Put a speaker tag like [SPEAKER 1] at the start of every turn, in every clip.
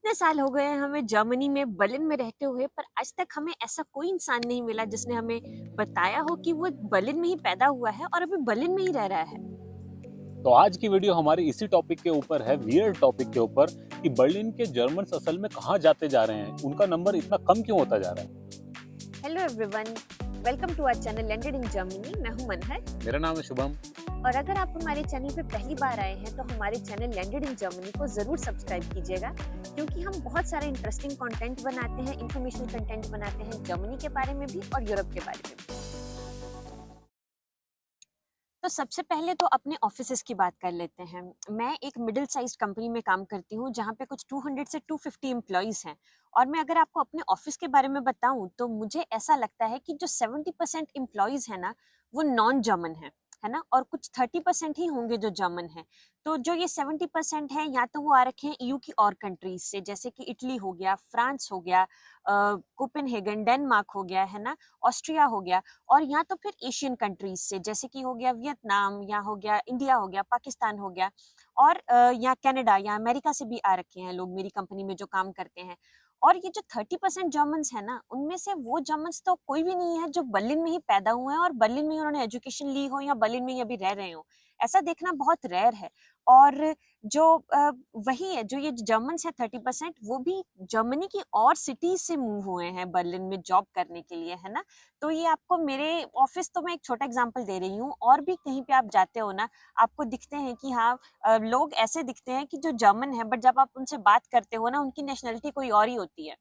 [SPEAKER 1] इतने साल हो गए हैं हमें जर्मनी में बर्लिन में रहते हुए, पर आज तक हमें ऐसा कोई इंसान नहीं मिला जिसने हमें बताया हो कि वो बर्लिन में ही पैदा हुआ है और अभी बर्लिन में ही रह रहा है।
[SPEAKER 2] तो आज की वीडियो हमारी इसी टॉपिक के ऊपर है, वियर्ड टॉपिक के ऊपर कि बर्लिन के जर्मन्स असल में कहाँ जाते जा रहे हैं, उनका नंबर इतना कम क्यों होता जा रहा है।
[SPEAKER 1] Hello everyone, welcome to our channel landed in Germany. मैं हूं मनहर,
[SPEAKER 2] मेरा नाम है शुभम।
[SPEAKER 1] और अगर आप हमारे चैनल पे पहली बार आए हैं तो हमारे चैनल लैंडेड इन जर्मनी को ज़रूर सब्सक्राइब कीजिएगा, क्योंकि हम बहुत सारे इंटरेस्टिंग कंटेंट बनाते हैं, इंफॉर्मेशनल कंटेंट बनाते हैं जर्मनी के बारे में भी और यूरोप के बारे में भी। तो सबसे पहले तो अपने ऑफिसेस की बात कर लेते हैं। मैं एक मिडिल साइज्ड कंपनी में काम करती हूँ जहाँ पे कुछ 200 से 250 एम्प्लॉयज़ हैं। और मैं अगर आपको अपने ऑफिस के बारे में बताऊँ तो मुझे ऐसा लगता है कि जो 70% एम्प्लॉयज़ हैं ना, वो नॉन जर्मन है ना, और कुछ 30% ही होंगे जो जर्मन है। तो जो ये 70% है, या तो वो आ रखे हैं ईयू की और कंट्रीज से, जैसे कि इटली हो गया, फ्रांस हो गया, कोपेनहेगन डेनमार्क हो गया, है ना, ऑस्ट्रिया हो गया, और या तो फिर एशियन कंट्रीज से, जैसे कि हो गया वियतनाम, या हो गया इंडिया, हो गया पाकिस्तान, हो गया, और या कनाडा या अमेरिका से भी आ रखे हैं लोग मेरी कंपनी में जो काम करते हैं। और ये जो 30% जर्मन्स है ना, उनमें से वो जर्मन्स तो कोई भी नहीं है जो बर्लिन में ही पैदा हुए हैं और बर्लिन में ही उन्होंने एजुकेशन ली हो या बर्लिन में ही अभी रह रहे हो। ऐसा देखना बहुत रेयर है। और जो वही है, जो ये जर्मन्स है 30%, वो भी जर्मनी की और सिटीज से मूव हुए हैं बर्लिन में जॉब करने के लिए, है ना। तो ये आपको मेरे ऑफिस, तो मैं एक छोटा एग्जांपल दे रही हूँ, और भी कहीं पे आप जाते हो ना, आपको दिखते हैं कि हाँ, लोग ऐसे दिखते हैं कि जो जर्मन है, बट जब आप उनसे बात करते हो ना, उनकी नेशनलिटी कोई और ही होती है।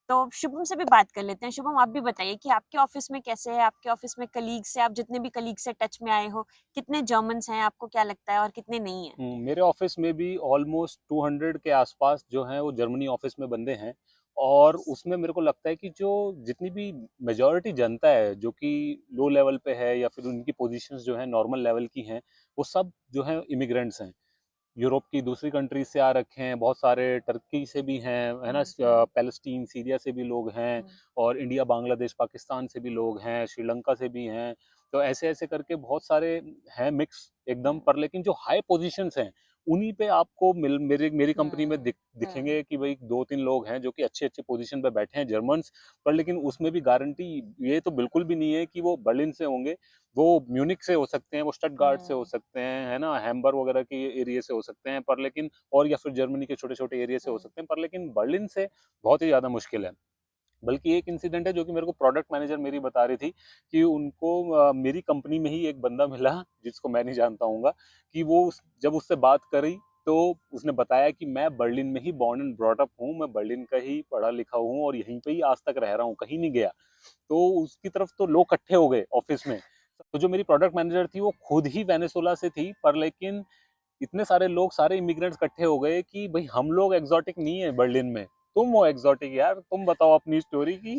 [SPEAKER 1] तो शुभम से भी बात कर लेते हैं। शुभम, आप भी बताइए कि आपके ऑफिस में कैसे है, आपके ऑफिस में कलीग से, आप जितने भी कलीग से टच में आए हो, कितने जर्मन्स हैं, आपको क्या लगता है, और कितने नहीं है?
[SPEAKER 2] मेरे ऑफिस में भी ऑलमोस्ट 200 के आसपास जो हैं वो जर्मनी ऑफिस में बंदे हैं। और उसमें मेरे को लगता है कि जो जितनी भी मेजॉरिटी जनता है जो कि लो लेवल पे है या फिर उनकी पोजीशंस जो है नॉर्मल लेवल की हैं, वो सब जो है इमिग्रेंट्स हैं। यूरोप की दूसरी कंट्रीज से आ रखे हैं, बहुत सारे टर्की से भी हैं, है ना, पैलेस्टीन सीरिया से भी लोग हैं, और इंडिया बांग्लादेश पाकिस्तान से भी लोग हैं, श्रीलंका से भी हैं। तो ऐसे ऐसे करके बहुत सारे हैं मिक्स एकदम। पर लेकिन जो हाई पोजीशंस हैं उन्हीं पे आपको मेरी मेरी कंपनी में दिखेंगे कि भाई दो तीन लोग हैं जो कि अच्छे अच्छे पोजीशन पे बैठे हैं जर्मन्स। पर लेकिन उसमें भी गारंटी ये तो बिल्कुल भी नहीं है कि वो बर्लिन से होंगे। वो म्यूनिक से हो सकते हैं, वो स्टटगार्ट से हो सकते हैं, है ना, हैम्बर्ग वगैरह के एरिया से हो सकते हैं, पर लेकिन और या फिर जर्मनी के छोटे छोटे एरिया से हो सकते हैं, पर लेकिन बर्लिन से बहुत ही ज़्यादा मुश्किल है। बल्कि एक इंसिडेंट है जो कि मेरे को प्रोडक्ट मैनेजर मेरी बता रही थी कि उनको मेरी कंपनी में ही एक बंदा मिला जिसको मैं नहीं जानता हूँ, कि वो जब उससे बात करी तो उसने बताया कि मैं बर्लिन में ही बॉर्न एंड ब्रॉट अप हूँ, मैं बर्लिन का ही पढ़ा लिखा हूँ और यहीं पे ही आज तक रह रहा हूँ, कहीं नहीं गया। तो उसकी तरफ तो लोग इकट्ठे हो गए ऑफिस में। तो जो मेरी प्रोडक्ट मैनेजर थी वो खुद ही वेनेजुएला से थी, पर लेकिन इतने सारे लोग, सारे इमिग्रेंट्स इकट्ठे हो गए कि भाई हम लोग एग्जॉटिक नहीं है बर्लिन में, तुम हो एग्जॉटिक यार, तुम बताओ अपनी स्टोरी की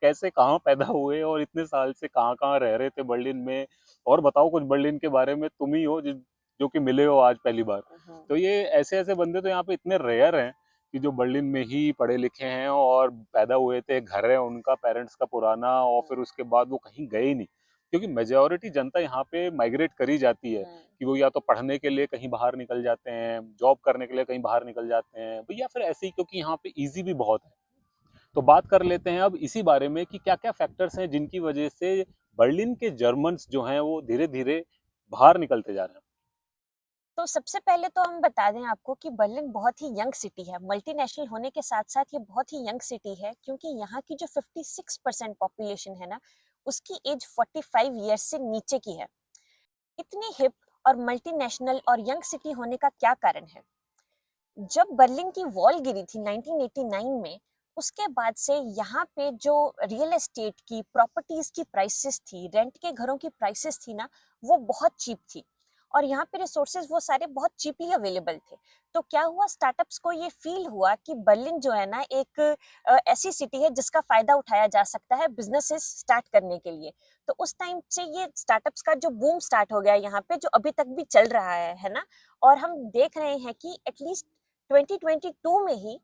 [SPEAKER 2] कैसे कहाँ पैदा हुए और इतने साल से कहाँ कहाँ रह रहे थे बर्लिन में, और बताओ कुछ बर्लिन के बारे में, तुम ही हो जो कि मिले हो आज पहली बार। तो ये ऐसे ऐसे बंदे तो यहाँ पे इतने रेयर हैं कि जो बर्लिन में ही पढ़े लिखे हैं और पैदा हुए थे, घर है उनका पेरेंट्स का पुराना, और फिर उसके बाद वो कहीं गए ही नहीं। क्योंकि मेजोरिटी जनता यहाँ पे माइग्रेट करी जाती है कि वो या तो पढ़ने के लिए कहीं बाहर निकल जाते हैं, जॉब करने के लिए कहीं बाहर निकल जाते हैं, या फिर ऐसे ही क्योंकि यहाँ पे इजी भी बहुत है। तो बात कर लेते हैं अब इसी बारे में कि क्या क्या फैक्टर्स हैं जिनकी वजह से बर्लिन के जर्मन्स जो हैं वो धीरे धीरे बाहर निकलते जा रहे हैं।
[SPEAKER 1] तो सबसे पहले तो हम बता दें आपको कि बर्लिन बहुत ही यंग सिटी है। मल्टीनेशनल होने के साथ साथ ये बहुत ही यंग सिटी है, क्योंकि यहाँ की जो 56% पॉपुलेशन है ना, उसकी एज 45 ईयर्स से नीचे की है। इतनी हिप और मल्टीनेशनल और यंग सिटी होने का क्या कारण है? जब बर्लिन की वॉल गिरी थी 1989 में, उसके बाद से यहाँ पे जो रियल एस्टेट की प्रॉपर्टीज की प्राइसेस थी, रेंट के घरों की प्राइसेस थी ना, वो बहुत चीप थी। और यहाँ पे रिसोर्सेज वो सारे बहुत चीपली अवेलेबल थे। तो क्या हुआ, स्टार्टअप्स को ये फील हुआ कि बर्लिन जो है ना, एक ऐसी सिटी है जिसका फायदा उठाया जा सकता है बिजनेसेस स्टार्ट करने के लिए। तो उस टाइम से ये स्टार्टअप्स का जो बूम स्टार्ट हो गया यहाँ पे, जो अभी तक भी चल रहा है ना। और हम देख रहे हैं कि एटलीस्ट 2022 में ही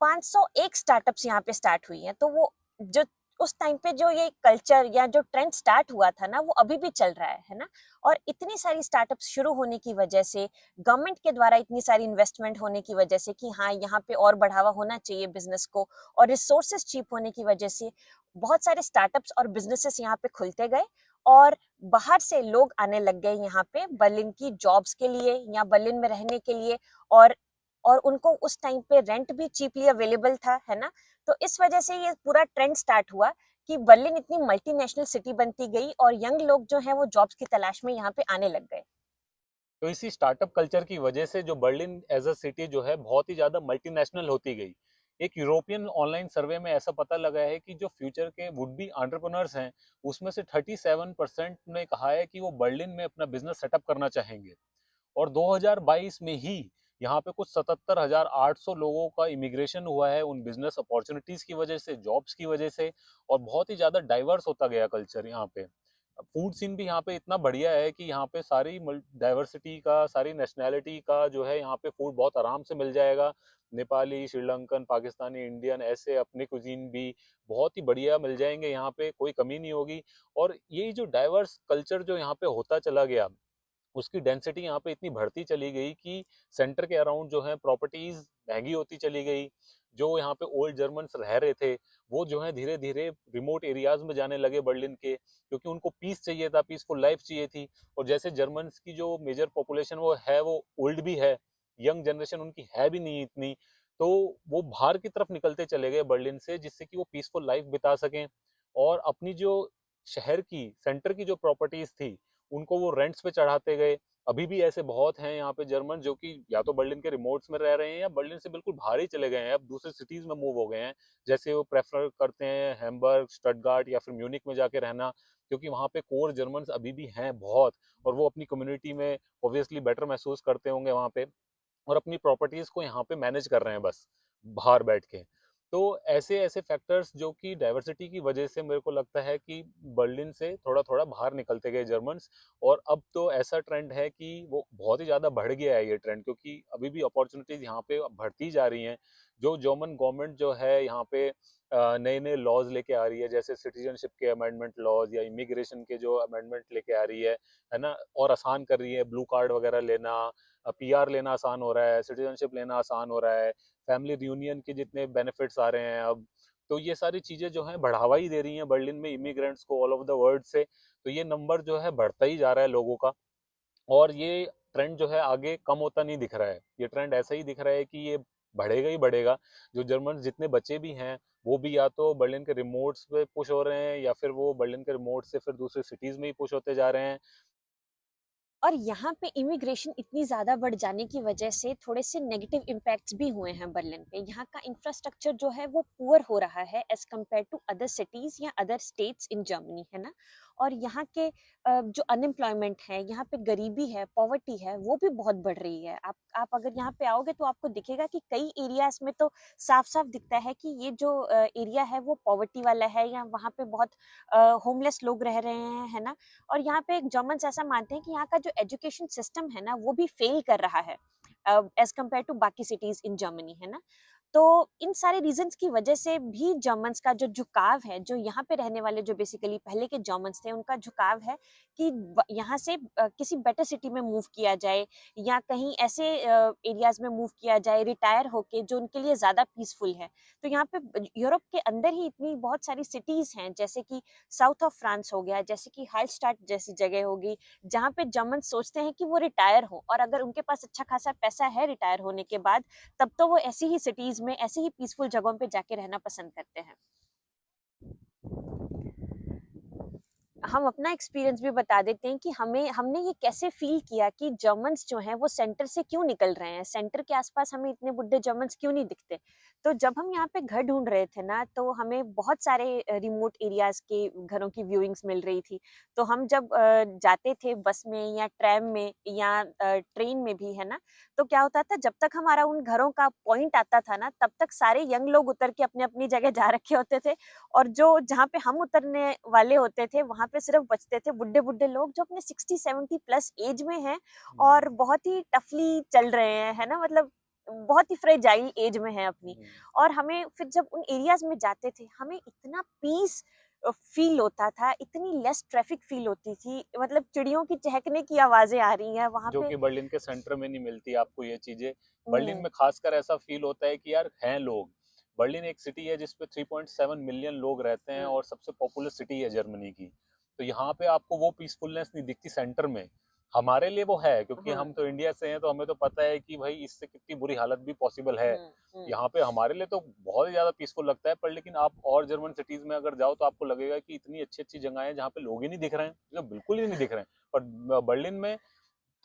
[SPEAKER 1] 501 स्टार्टअप्स यहाँ पे स्टार्ट हुई हैं। तो वो जो उस टाइम पे जो ये कल्चर या जो ट्रेंड स्टार्ट हुआ था ना, वो अभी भी चल रहा है ना। और इतनी सारी स्टार्टअप्स शुरू होने की वजह से, गवर्नमेंट के द्वारा इतनी सारी इन्वेस्टमेंट होने की वजह से कि हाँ, यहाँ पे और बढ़ावा होना चाहिए बिजनेस को, और रिसोर्सेज चीप होने की वजह से बहुत सारे स्टार्टअप्स और बिजनेसेस यहाँ पे खुलते गए, और बाहर से लोग आने लग गए यहाँ पे बर्लिन की जॉब्स के लिए या बर्लिन में रहने के लिए। और उनको उस टाइम पे रेंट भी चीपली अवेलेबल था, है ना। तो इस वजह से ये पूरा ट्रेंड स्टार्ट हुआ कि बर्लिन इतनी मल्टीनेशनल सिटी बनती गई, और यंग लोग जो हैं वो जॉब्स की तलाश में यहाँ पे आने लग गए।
[SPEAKER 2] तो इसी स्टार्टअप कल्चर की वजह से जो बर्लिन एज अ सिटी जो है बहुत ही ज़्यादा मल्टीनेशनल होती गई। एक यूरोपियन ऑनलाइन सर्वे में ऐसा पता लगा है कि जो फ्यूचर के वुड बी एंटरप्रेन्योर्स हैं, उसमें से 37% ने कहा है कि वो बर्लिन में अपना बिजनेस सेटअप करना चाहेंगे। और 2022 में ही यहाँ पे कुछ 77,800 लोगों का इमिग्रेशन हुआ है उन बिजनेस अपॉर्चुनिटीज की वजह से, जॉब्स की वजह से। और बहुत ही ज़्यादा डाइवर्स होता गया कल्चर यहाँ पे। फूड सीन भी यहाँ पे इतना बढ़िया है कि यहाँ पे सारी डाइवर्सिटी का, सारी नेशनैलिटी का जो है यहाँ पे फूड बहुत आराम से मिल जाएगा। नेपाली, श्रीलंकन, पाकिस्तानी, इंडियन, ऐसे अपने कुजीन भी बहुत ही बढ़िया मिल जाएंगे यहाँ पे, कोई कमी नहीं होगी। और ये जो डाइवर्स कल्चर जो यहाँ पे होता चला गया, उसकी डेंसिटी यहाँ पे इतनी बढ़ती चली गई कि सेंटर के अराउंड जो है प्रॉपर्टीज महंगी होती चली गई। जो यहाँ पे ओल्ड जर्मन्स रह रहे थे, वो जो है धीरे धीरे रिमोट एरियाज में जाने लगे बर्लिन के, क्योंकि उनको पीस चाहिए था, पीसफुल लाइफ चाहिए थी। और जैसे जर्मन्स की जो मेजर पॉपुलेशन वो ओल्ड भी है, यंग जनरेशन उनकी है भी नहीं इतनी, तो वो बाहर की तरफ निकलते चले गए बर्लिन से, जिससे कि वो पीसफुल लाइफ बिता सकें। और अपनी जो शहर की सेंटर की जो प्रॉपर्टीज थी, उनको वो रेंट्स पे चढ़ाते गए। अभी भी ऐसे बहुत हैं यहाँ पे जर्मन जो कि या तो बर्लिन के रिमोट्स में रह रहे हैं या बर्लिन से बिल्कुल बाहर ही चले गए हैं, अब दूसरे सिटीज में मूव हो गए हैं। जैसे वो प्रेफर करते हैं हैम्बर्ग, स्टटगार्ट या फिर म्यूनिक में जाके रहना, क्योंकि वहाँ पे कोर जर्मन्स अभी भी हैं बहुत। और वो अपनी कम्युनिटी में ऑब्वियसली बेटर महसूस करते होंगे वहाँ पे, और अपनी प्रॉपर्टीज को यहाँ पे मैनेज कर रहे हैं बस बाहर बैठ के। तो ऐसे ऐसे फैक्टर्स जो कि डाइवर्सिटी की वजह से मेरे को लगता है कि बर्लिन से थोड़ा थोड़ा बाहर निकलते गए जर्मन्स। और अब तो ऐसा ट्रेंड है कि वो बहुत ही ज़्यादा बढ़ गया है ये ट्रेंड, क्योंकि अभी भी अपॉर्चुनिटीज़ यहाँ पे बढ़ती जा रही हैं। जो जर्मन गवर्नमेंट जो है यहाँ पे नए नए लॉज लेके आ रही है, जैसे सिटीजनशिप के अमेंडमेंट लॉज या इमिग्रेशन के जो अमेंडमेंट लेके आ रही है ना, और आसान कर रही है। ब्लू कार्ड वगैरह लेना, पीआर लेना आसान हो रहा है, सिटीजनशिप लेना आसान हो रहा है, फैमिली रियूनियन के जितने बेनिफिट्स आ रहे हैं अब, तो ये सारी चीज़ें जो हैं बढ़ावा ही दे रही हैं बर्लिन में इमिग्रेंट्स को ऑल ओवर द वर्ल्ड से। तो ये नंबर जो है बढ़ता ही जा रहा है लोगों का। और ये ट्रेंड जो है आगे कम होता नहीं दिख रहा है, ये ट्रेंड ऐसा ही दिख रहा है कि ये बढ़ेगा ही बढ़ेगा। जो जर्मन जितने बच्चे भी हैं, वो भी या तो बर्लिन के रिमोट्स पे पुश हो रहे हैं, या फिर वो बर्लिन के रिमोट से फिर दूसरे सिटीज़ में ही पुश होते जा रहे हैं।
[SPEAKER 1] और यहाँ पे इमिग्रेशन इतनी ज़्यादा बढ़ जाने की वजह से थोड़े से नेगेटिव इम्पैक्ट्स भी हुए हैं बर्लिन पे। यहाँ का इंफ्रास्ट्रक्चर जो है वो पुअर हो रहा है as compared to other cities या अदर स्टेट्स इन जर्मनी, है ना। और यहाँ के जो अनएम्प्लॉयमेंट है, यहाँ पे गरीबी है, पॉवर्टी है, वो भी बहुत बढ़ रही है। आप अगर यहाँ पे आओगे तो आपको दिखेगा कि कई एरियाज में तो साफ साफ दिखता है कि ये जो एरिया है वो पॉवर्टी वाला है, या वहाँ पे बहुत होमलेस लोग रह रहे हैं, है ना। और यहाँ पे जर्मन्स ऐसा मानते हैं कि यहाँ का जो एजुकेशन सिस्टम है ना, वो भी फेल कर रहा है एज कम्पेयर टू बाकी सिटीज इन जर्मनी, है ना। तो इन सारे रीजंस की वजह से भी जर्मन्स का जो झुकाव है, जो यहाँ पे रहने वाले जो बेसिकली पहले के जर्मन्स थे, उनका झुकाव है कि यहाँ से किसी बेटर सिटी में मूव किया जाए, या कहीं ऐसे एरियाज में मूव किया जाए रिटायर होके, जो उनके लिए ज़्यादा पीसफुल है। तो यहाँ पे यूरोप के अंदर ही इतनी बहुत सारी सिटीज़ हैं, जैसे कि साउथ ऑफ फ्रांस हो गया, जैसे कि हालस्टाट जैसी जगह होगी, जहाँ पे जर्मन सोचते हैं कि वो रिटायर हो, और अगर उनके पास अच्छा खासा पैसा है रिटायर होने के बाद, तब तो वो ऐसी ही सिटीज में, ऐसी ही पीसफुल जगहों पे जाके रहना पसंद करते हैं। हम अपना एक्सपीरियंस भी बता देते हैं कि हमने ये कैसे फील किया कि जर्मन्स जो हैं वो सेंटर से क्यों निकल रहे हैं, सेंटर के आसपास हमें इतने बुड्ढे जर्मन्स क्यों नहीं दिखते। तो जब हम यहाँ पे घर ढूंढ रहे थे ना, तो हमें बहुत सारे रिमोट एरियाज के घरों की व्यूइंग्स मिल रही थी। तो हम जब जाते थे बस में या ट्रैम में या ट्रेन में भी, है ना, तो क्या होता था, जब तक हमारा उन घरों का पॉइंट आता था ना, तब तक सारे यंग लोग उतर के अपनी अपनी जगह जा रखे होते थे, और जो जहाँ पे हम उतरने वाले होते थे, वहां पे सिर्फ बचते थे बुड्ढे बुड्ढे लोग, जो अपने 60-70 प्लस एज में हैं, और बहुत ही टफली चल रहे हैं, है ना। मतलब बहुत ही फ्रेजाइल एज में हैं अपनी।
[SPEAKER 2] हम्म,
[SPEAKER 1] और हमें फिर जब उन एरियाज़ में जाते थे, हमें इतना पीस फ़ील होता था, इतनी लेस ट्रैफ़िक फ़ील होती थी, मतलब चिड़ियों की चहकने की आवाज़ें आ रही हैं वहाँ
[SPEAKER 2] जो
[SPEAKER 1] पे।
[SPEAKER 2] कि बर्लिन के सेंटर में नहीं मिलती आपको ये चीजें। बर्लिन
[SPEAKER 1] हुँ,
[SPEAKER 2] में खासकर ऐसा फील होता है कि यार हैं लोग। बर्लिन एक सिटी है जिसपे 3.7 मिलियन लोग रहते हैं
[SPEAKER 1] हुँ,
[SPEAKER 2] और सबसे पॉपुलर सिटी है जर्मनी की। तो यहाँ पे आपको वो पीसफुलनेस नहीं दिखती सेंटर में। हमारे लिए वो है क्योंकि
[SPEAKER 1] हुँ,
[SPEAKER 2] हम तो इंडिया से हैं, तो हमें तो पता है कि भाई इससे कितनी बुरी हालत भी पॉसिबल है।
[SPEAKER 1] हुँ, हुँ,
[SPEAKER 2] यहाँ पे हमारे लिए तो बहुत ही ज्यादा पीसफुल लगता है, पर लेकिन आप और जर्मन सिटीज में अगर जाओ तो आपको लगेगा कि इतनी अच्छी अच्छी जगह है जहाँ पे लोग ही नहीं दिख रहे हैं, जो बिल्कुल ही नहीं दिख रहे हैं। पर बर्लिन में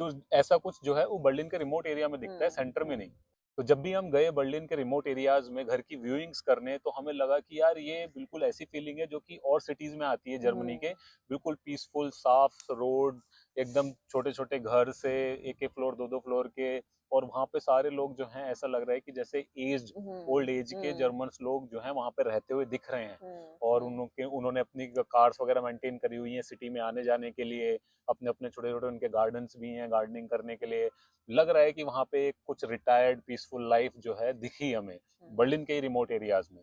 [SPEAKER 2] तो ऐसा कुछ जो है वो बर्लिन के रिमोट एरिया में दिखता है,
[SPEAKER 1] हुँ,
[SPEAKER 2] सेंटर में
[SPEAKER 1] हुँ,
[SPEAKER 2] नहीं। तो जब भी हम गए बर्लिन के रिमोट एरियाज में घर की व्यूइंग्स करने, तो हमें लगा कि यार ये बिल्कुल ऐसी फीलिंग है जो कि और सिटीज में आती है जर्मनी के।
[SPEAKER 1] हुँ,
[SPEAKER 2] बिल्कुल पीसफुल, साफ रोड, एकदम छोटे छोटे घर से, एक एक फ्लोर, दो दो फ्लोर के। और वहाँ पे सारे लोग जो हैं ऐसा लग रहा है कि जैसे एज,
[SPEAKER 1] हुँ,
[SPEAKER 2] ओल्ड एज के
[SPEAKER 1] हुँ,
[SPEAKER 2] जर्मन्स लोग जो हैं वहाँ पे रहते हुए दिख रहे हैं।
[SPEAKER 1] हुँ,
[SPEAKER 2] और
[SPEAKER 1] हुँ,
[SPEAKER 2] उन्होंने अपनी कार्स वगैरह मेंटेन करी हुई हैं सिटी में आने जाने के लिए। अपने अपने छोटे छोटे उनके गार्डन्स भी हैं गार्डनिंग करने के लिए। लग रहा है कि वहाँ पे कुछ रिटायर्ड पीसफुल लाइफ जो है दिखी हमें
[SPEAKER 1] हुँ,
[SPEAKER 2] बर्लिन के ही रिमोट एरियाज में।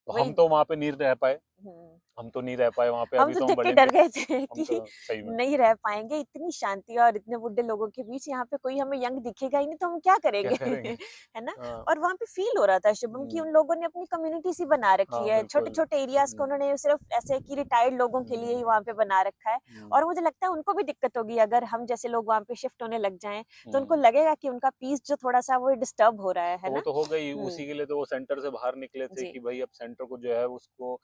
[SPEAKER 2] तो हम
[SPEAKER 1] वही।
[SPEAKER 2] तो वहाँ पे नहीं रह पाए।
[SPEAKER 1] हुँ।
[SPEAKER 2] हम तो नहीं रह पाए वहाँ पे,
[SPEAKER 1] हम
[SPEAKER 2] अभी
[SPEAKER 1] तो
[SPEAKER 2] तो हम
[SPEAKER 1] देख के
[SPEAKER 2] बर्लिन के।
[SPEAKER 1] डर गए थे
[SPEAKER 2] हम
[SPEAKER 1] कि
[SPEAKER 2] तो सही में
[SPEAKER 1] नहीं रह पाएँगे, इतनी शांति और इतने बुड्ढे लोगों के बीच यहाँ पे कोई हमें यंग दिखेगा ही नहीं तो हम क्या
[SPEAKER 2] क्या
[SPEAKER 1] करेंगे?
[SPEAKER 2] करेंगे।
[SPEAKER 1] है ना?
[SPEAKER 2] हाँ।
[SPEAKER 1] और वहाँ पे फ़ील हो रहा था शुभम कि
[SPEAKER 2] हम्म,
[SPEAKER 1] उन लोगों ने अपनी कम्युनिटी सी बना रखी
[SPEAKER 2] हाँ
[SPEAKER 1] है,
[SPEAKER 2] बिल्कुल।
[SPEAKER 1] छोटे-छोटे एरियाज़ को उन्होंने सिर्फ़ ऐसे कि रिटायर्ड लोगों के लिए ही वहाँ पे बना रखा है।
[SPEAKER 2] हम्म,
[SPEAKER 1] और मुझे लगता है उनको भी दिक्कत होगी अगर हम जैसे लोग वहाँ पे शिफ्ट होने लग जाएँ, तो उनको
[SPEAKER 2] हम्म।
[SPEAKER 1] लगेगा कि उनका पीस जो थोड़ा-सा वो डिस्टर्ब हो रहा है
[SPEAKER 2] तो वो
[SPEAKER 1] ना?
[SPEAKER 2] तो हो गई,
[SPEAKER 1] हुँ,
[SPEAKER 2] उसी के लिए तो वो सेंटर से बाहर निकले थे
[SPEAKER 1] जी।
[SPEAKER 2] कि भाई अब सेंटर को जो है उसको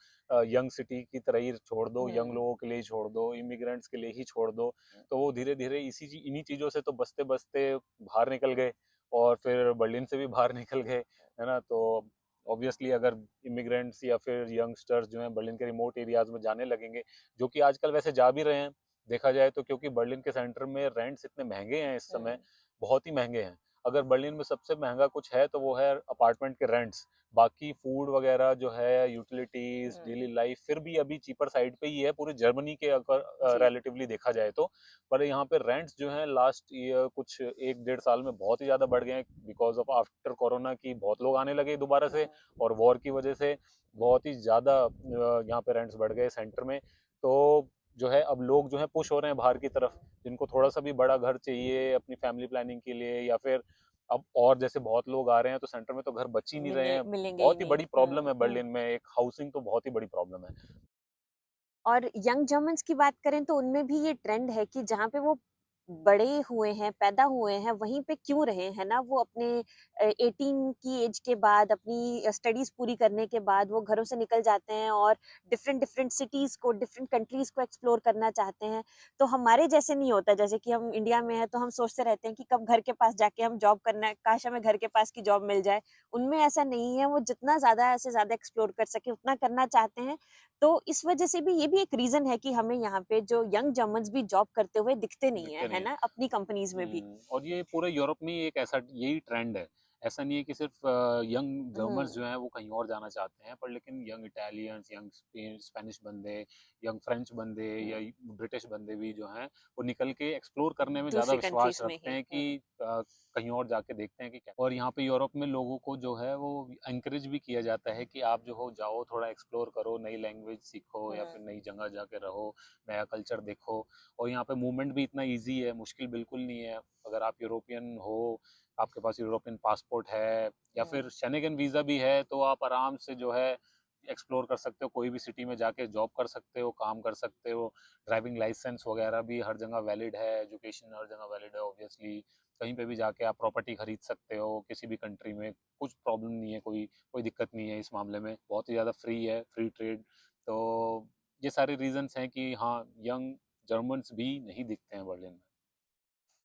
[SPEAKER 2] यंग सिटी की तरह ही छोड़ दो, यंग
[SPEAKER 1] हुँ,
[SPEAKER 2] लोगों के लिए ही छोड़ दो, इमिग्रेंट्स के लिए ही छोड़ दो। तो वो धीरे धीरे इन्हीं चीजों से तो बचते बचते बाहर निकल गए। और फिर बर्लिन से भी बाहर निकल गए, है ना। तो ऑब्वियसली अगर इमिग्रेंट्स या फिर यंगस्टर्स जो हैं बर्लिन के रिमोट एरियाज में जाने लगेंगे, जो कि आजकल वैसे जा भी रहे हैं देखा जाए तो, क्योंकि बर्लिन के सेंटर में रेंट्स इतने महंगे हैं इस समय,
[SPEAKER 1] हुँ,
[SPEAKER 2] बहुत ही महंगे हैं। अगर बर्लिन में सबसे महंगा कुछ है तो वो है अपार्टमेंट के रेंट्स। बाकी फूड वगैरह जो है, यूटिलिटीज,
[SPEAKER 1] हुँ,
[SPEAKER 2] डेली लाइफ फिर भी अभी चीपर साइड पे ही है पूरे जर्मनी के अगर
[SPEAKER 1] जी।
[SPEAKER 2] रिलेटिवली देखा जाए तो। पर यहाँ पे रेंट्स जो हैं लास्ट ईयर कुछ एक डेढ़ साल में बहुत ही ज़्यादा बढ़ गए हैं, बिकॉज ऑफ आफ्टर कोरोना की बहुत लोग आने लगे दोबारा से।
[SPEAKER 1] हुँ,
[SPEAKER 2] और वॉर की वजह से बहुत ही ज़्यादा यहाँ पे रेंट्स बढ़ गए सेंटर में। तो जो है अब लोग जो है पुश हो रहे हैं बाहर की तरफ, जिनको थोड़ा सा भी बड़ा घर चाहिए अपनी फैमिली प्लानिंग के लिए, या फिर अब और जैसे बहुत लोग आ रहे हैं तो सेंटर में तो घर बच ही नहीं रहे हैं।
[SPEAKER 1] मिलेंगे ही
[SPEAKER 2] बहुत ही
[SPEAKER 1] नहीं।
[SPEAKER 2] बड़ी प्रॉब्लम
[SPEAKER 1] हुँ,
[SPEAKER 2] है
[SPEAKER 1] हुँ।
[SPEAKER 2] बर्लिन में, एक हाउसिंग तो बहुत ही बड़ी प्रॉब्लम है।
[SPEAKER 1] और यंग जर्मन्स की बात करें तो उनमें भी ये ट्रेंड है कि जहाँ पे वो बड़े हुए हैं, पैदा हुए हैं, वहीं पे क्यों रहे, है ना? वो अपने 18 की एज के बाद अपनी स्टडीज़ पूरी करने के बाद वो घरों से निकल जाते हैं और डिफरेंट डिफरेंट सिटीज़ को, डिफरेंट कंट्रीज़ को एक्सप्लोर करना चाहते हैं। तो हमारे जैसे नहीं होता, जैसे कि हम इंडिया में हैं तो हम सोचते रहते हैं कि कब घर के पास जाके हम जॉब करना है, काश हमें घर के पास की जॉब मिल जाए। उनमें ऐसा नहीं है, वो जितना ज़्यादा से ज़्यादा एक्सप्लोर कर सकें उतना करना चाहते हैं। तो इस वजह से भी ये भी एक रीज़न है कि हमें यहाँ पे जो यंग जर्मन्स भी जॉब करते हुए दिखते नहीं
[SPEAKER 2] दिखते
[SPEAKER 1] हैं,
[SPEAKER 2] नहीं
[SPEAKER 1] है
[SPEAKER 2] है।
[SPEAKER 1] ना? अपनी कंपनीज़ में भी।
[SPEAKER 2] और ये पूरे यूरोप में ही एक ऐसा यही ट्रेंड है। ऐसा नहीं है कि सिर्फ यंग जर्मन्स
[SPEAKER 1] हुँ,
[SPEAKER 2] जो हैं वो कहीं और जाना चाहते हैं, पर लेकिन यंग इटालियंस, यंग स्पेनिश बंदे, यंग फ्रेंच बंदे या
[SPEAKER 1] हुँ,
[SPEAKER 2] ब्रिटिश बंदे भी जो हैं वो निकल के एक्सप्लोर करने में ज़्यादा
[SPEAKER 1] दूसरी
[SPEAKER 2] विश्वास
[SPEAKER 1] कंट्रीज़ में
[SPEAKER 2] रखते
[SPEAKER 1] ही।
[SPEAKER 2] हैं
[SPEAKER 1] हुँ,
[SPEAKER 2] कि कहीं और जाके देखते हैं कि क्या। और यहाँ पे यूरोप में लोगों को जो है वो encourage भी किया जाता है कि आप जो हो जाओ, थोड़ा एक्सप्लोर करो, नई लैंग्वेज सीखो या
[SPEAKER 1] हुँ,
[SPEAKER 2] फिर नई जगह जाके रहो, नया कल्चर देखो। और यहाँ पे मूवमेंट भी इतना ईजी है, मुश्किल बिल्कुल नहीं है। अगर आप यूरोपियन हो, आपके पास यूरोपियन पासपोर्ट है या
[SPEAKER 1] हुँ,
[SPEAKER 2] फिर शेंगेन वीज़ा भी है, तो आप आराम से जो है एक्सप्लोर कर सकते हो, कोई भी सिटी में जाके जॉब कर सकते हो, काम कर सकते हो। ड्राइविंग लाइसेंस वगैरह भी हर जगह वैलिड है, एजुकेशन हर जगह वैलिड है ऑब्वियसली। कहीं पे भी जाके आप प्रॉपर्टी खरीद सकते हो किसी भी कंट्री में, कुछ प्रॉब्लम नहीं है, कोई कोई दिक्कत नहीं है इस मामले में, बहुत ही ज़्यादा फ्री है, फ्री ट्रेड। तो ये सारे रीजंस हैं कि हाँ, यंग जर्मन्स भी नहीं दिखते हैं बर्लिन में।